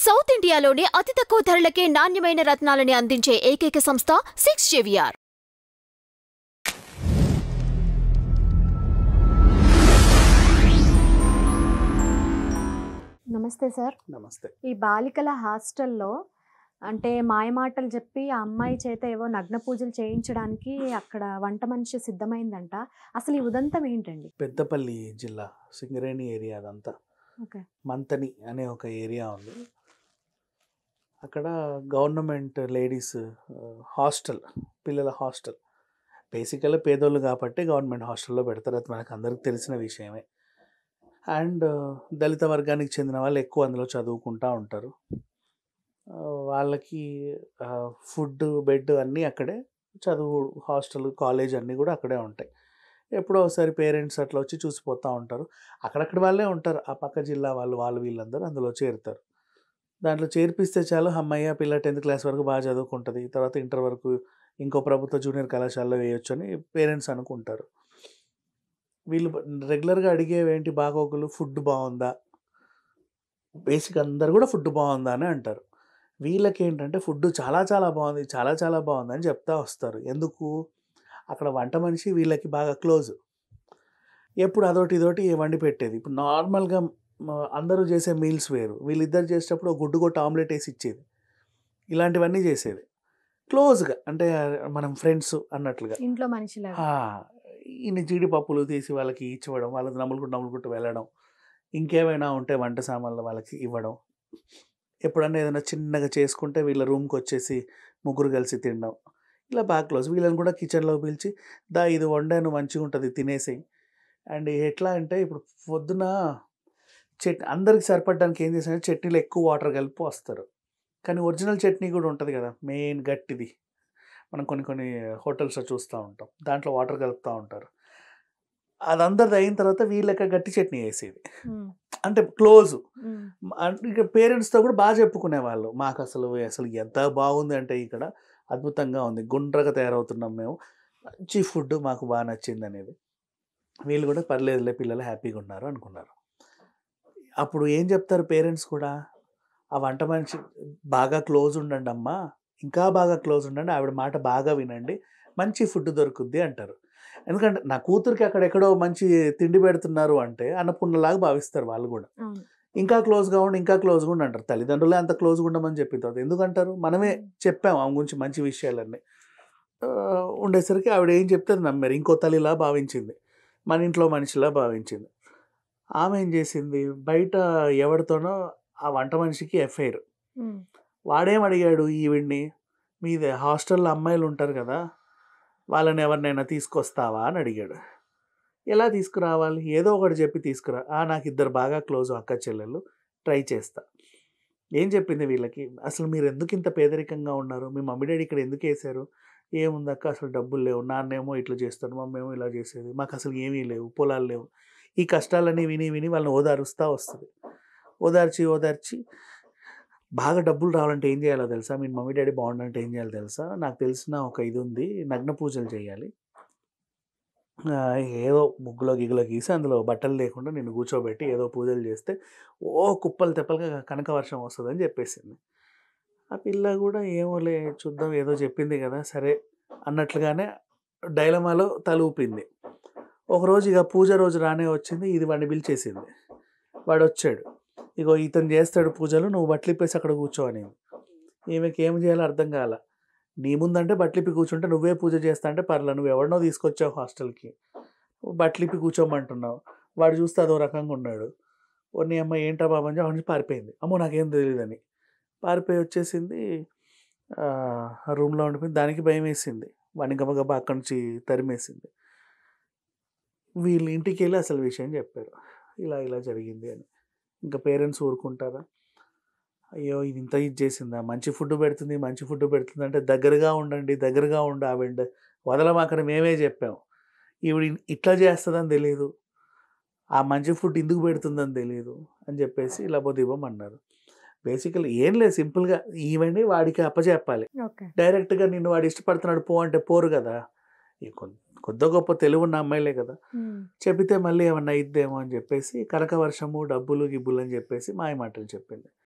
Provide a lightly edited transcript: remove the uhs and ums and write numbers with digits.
South ఇండియాలోనే అతి తక్కువ ధరలకే నాణ్యమైన రత్నాలని అందించే ఏకైక సంస్థ 6JVR. నమస్తే సార్. నమస్తే. ఈ బాలికల హాస్టల్లో అంటే మాయమాటలు చెప్పి ఆ అమ్మాయి చేత ఏవో నగ్న పూజలు చేయించడానికి అక్కడ వంట మనిషి సిద్ధమైందంట. అసలు ఈ ఉదంతం ఏంటండి? పెద్దపల్లి జిల్లా సింగరేణి ఏరియా అదంతా. ఓకే. మంతని అనే ఒక ఏరియా ఉంది. అక్కడ గవర్నమెంట్ లేడీస్ హాస్టల్, పిల్లల హాస్టల్. బేసికల్గా పేదోళ్ళు కాబట్టి గవర్నమెంట్ హాస్టల్లో పెడతారు, అది మనకు అందరికి తెలిసిన విషయమే. అండ్ దళిత వర్గానికి చెందిన వాళ్ళు ఎక్కువ అందులో చదువుకుంటూ ఉంటారు. వాళ్ళకి ఫుడ్, బెడ్ అన్నీ అక్కడే, చదువు హాస్టల్, కాలేజ్ అన్నీ కూడా అక్కడే ఉంటాయి. ఎప్పుడో ఒకసారి పేరెంట్స్ అట్లా వచ్చి చూసిపోతూ ఉంటారు. అక్కడక్కడ వాళ్ళే ఉంటారు, ఆ పక్క జిల్లా వాళ్ళు వీళ్ళందరూ అందులో చేరుతారు. దాంట్లో చేర్పిస్తే చాలు, అమ్మయ్య పిల్ల 10th క్లాస్ వరకు బాగా చదువుకుంటుంది, తర్వాత ఇంటర్ వరకు ఇంకో ప్రభుత్వ జూనియర్ కళాశాలలో వేయొచ్చు అని పేరెంట్స్ అనుకుంటారు. వీళ్ళు రెగ్యులర్గా అడిగేవి ఏంటి బాగోగులు, ఫుడ్ బాగుందా, బేసిక్ అందరు కూడా ఫుడ్ బాగుందా అని అంటారు. వీళ్ళకి ఏంటంటే ఫుడ్ చాలా చాలా బాగుంది, చాలా చాలా బాగుంది అని చెప్తా వస్తారు. ఎందుకు? అక్కడ వంట మనిషి వీళ్ళకి బాగా క్లోజ్. ఎప్పుడు అదోటి ఇదోటి వండి పెట్టేది. ఇప్పుడు నార్మల్గా అందరూ చేసే మీల్స్ వేరు, వీళ్ళిద్దరు చేసేటప్పుడు ఒక గుడ్డు కొట్టి ఆమ్లెట్ వేసి ఇచ్చేది, ఇలాంటివన్నీ చేసేది క్లోజ్గా, అంటే మనం ఫ్రెండ్స్ అన్నట్లుగా. ఇంట్లో మనిషిలాగా. ఈయన జీడిపప్పులు తీసి వాళ్ళకి ఇచ్చివ్వడం, వాళ్ళకి నమ్ములుకుంటూ వెళ్ళడం, ఇంకేమైనా ఉంటే వంట సామాన్లు వాళ్ళకి ఇవ్వడం. ఎప్పుడన్నా ఏదైనా చిన్నగా చేసుకుంటే వీళ్ళ రూమ్కి వచ్చేసి ముగ్గురు కలిసి తినడం, ఇలా బాగా క్లోజ్. వీళ్ళని కూడా కిచెన్లో పిలిచి, దా ఇది వండాను మంచిగా ఉంటుంది తినేసి. అండ్ ఎట్లా అంటే ఇప్పుడు పొద్దున అందరికి సరిపడడానికి ఏం చేశారంటే చట్నీలో ఎక్కువ వాటర్ కలిపి వస్తారు. కానీ ఒరిజినల్ చట్నీ కూడా ఉంటుంది కదా, మెయిన్ గట్టిది, మనం కొన్ని హోటల్స్లో చూస్తూ ఉంటాం, దాంట్లో వాటర్ కలుపుతూ ఉంటారు. అదందరిది అయిన తర్వాత వీళ్ళకి గట్టి చట్నీ వేసేది, అంటే క్లోజు. ఇక పేరెంట్స్తో కూడా బాగా చెప్పుకునేవాళ్ళు, మాకు అసలు ఎంత బాగుంది అంటే ఇక్కడ అద్భుతంగా ఉంది, గుండ్రగా తయారవుతున్నాం మేము, మంచి ఫుడ్ మాకు బాగా నచ్చింది అనేది. వీళ్ళు కూడా పర్లేదులే పిల్లలు హ్యాపీగా ఉన్నారు అనుకున్నారు. అప్పుడు ఏం చెప్తారు పేరెంట్స్ కూడా, ఆ వంట మనిషి బాగా క్లోజ్ ఉండండి అమ్మా, ఇంకా బాగా క్లోజ్ ఉండండి, ఆవిడ మాట బాగా వినండి, మంచి ఫుడ్ దొరుకుద్ది అంటారు. ఎందుకంటే నా కూతురికి అక్కడెక్కడో మంచి తిండి పెడుతున్నారు అంటే అన్నపూర్ణలాగా భావిస్తారు వాళ్ళు కూడా. ఇంకా క్లోజ్గా ఉండి అంటారు. తల్లిదండ్రులే అంత క్లోజ్గా ఉండమని చెప్పిన తర్వాత ఎందుకంటారు? మనమే చెప్పాము ఆమె గురించి మంచి విషయాలన్నీ. ఉండేసరికి ఆవిడ ఏం చెప్తే నమ్మారు. ఇంకో తల్లిలా భావించింది, మన ఇంట్లో మనిషిలా భావించింది. ఆమె ఏం చేసింది, బయట ఎవరితోనో ఆ వంట మనిషికి ఎఫ్ఐఆర్. వాడేం అడిగాడు ఈవిడ్ని, మీదే హాస్టల్లో అమ్మాయిలు ఉంటారు కదా, వాళ్ళని ఎవరినైనా తీసుకొస్తావా అని అడిగాడు. ఎలా తీసుకురావాలి? ఏదో ఒకటి చెప్పి తీసుకురా. నాకు ఇద్దరు బాగా క్లోజ్ అక్క చెల్లెళ్ళు, ట్రై చేస్తా. ఏం చెప్పింది వీళ్ళకి, అసలు మీరు ఎందుకు ఇంత పేదరికంగా ఉన్నారు, మీ మమ్మీ డాడీ ఇక్కడ ఎందుకు వేశారు? ఏముందక్క, అసలు డబ్బులు లేవు, నాన్నేమో ఇట్లా చేస్తాడు, మమ్మేమో ఇలా చేసేది, మాకు అసలు ఏమీ లేవు, పొలాలు లేవు. ఈ కష్టాలన్నీ విని వాళ్ళని ఓదారుస్తూ వస్తుంది. ఓదార్చి బాగా డబ్బులు రావాలంటే ఏం చేయాలో తెలుసా, మీ మమ్మీ డాడీ బాగుండాలంటే ఏం చేయాలో తెలుసా, నాకు తెలిసిన ఒక ఇది ఉంది, నగ్న పూజలు చేయాలి, ఏదో ముగ్గులో గిగ్గులో గీసి అందులో బట్టలు లేకుండా నిన్ను కూర్చోబెట్టి ఏదో పూజలు చేస్తే కుప్పలు తెప్పలుగా కనక వర్షం వస్తుందని చెప్పేసింది. ఆ పిల్ల కూడా ఏమోలే చూద్దాం, ఏదో చెప్పింది కదా సరే అన్నట్లుగానే డైలమాలో తల ఊపింది. ఒకరోజు ఇక పూజ రోజు రానే వచ్చింది, ఇది వాడిని పిలిచేసింది. వాడు వచ్చాడు, ఇగో ఇతను చేస్తాడు పూజలు, నువ్వు బట్టలిప్పేసి అక్కడ కూర్చో అని. ఈమెకి ఏం చేయాలో అర్థం కాల. నీ ముందంటే బట్టలిప్పి కూర్చుంటే నువ్వే పూజ చేస్తా అంటే పర్లే, నువ్వు ఎవరినో తీసుకొచ్చావు హాస్టల్కి, బట్టలిప్పి కూర్చోమంటున్నావు. వాడు చూస్తే అదో రకంగా ఉన్నాడు. నీ అమ్మ ఏంటా బాబు అని చెప్పి పారిపోయింది. అమ్మో నాకేం తెలియదని పారిపోయి వచ్చేసింది. రూమ్లో ఉండిపోయింది. దానికి భయం వేసింది, వాడిని గబగబా అక్కడి నుంచి తరిమేసింది. వీళ్ళు ఇంటికి వెళ్ళి అసలు విషయం చెప్పారు, ఇలా జరిగింది అని. ఇంకా పేరెంట్స్ ఊరుకుంటారా? అయ్యో ఇది ఇంత ఇది చేసిందా, మంచి ఫుడ్ పెడుతుంది అంటే దగ్గరగా ఉండు, ఆవిడ వదలమాకని మేమే చెప్పాము, ఈవిడ ఇట్లా చేస్తుందని తెలియదు, ఆ మంచి ఫుడ్ ఎందుకు పెడుతుందని తెలియదు అని చెప్పేసి లబోదిబమన్నారు. బేసికల్లీ ఏం లేదు, సింపుల్గా ఈవెండి వాడికి అప్పచెప్పాలి. డైరెక్ట్గా నిన్ను వాడు ఇష్టపడుతున్నాడు పో అంటే పోరు కదా, కొద్ది గొప్ప తెలివి ఉన్న అమ్మాయిలే కదా, చెబితే మళ్ళీ ఏమన్నా ఇద్దేమో అని చెప్పేసి కనక వర్షము, డబ్బులు గిబ్బులు అని చెప్పేసి మాయమాటలు చెప్పింది.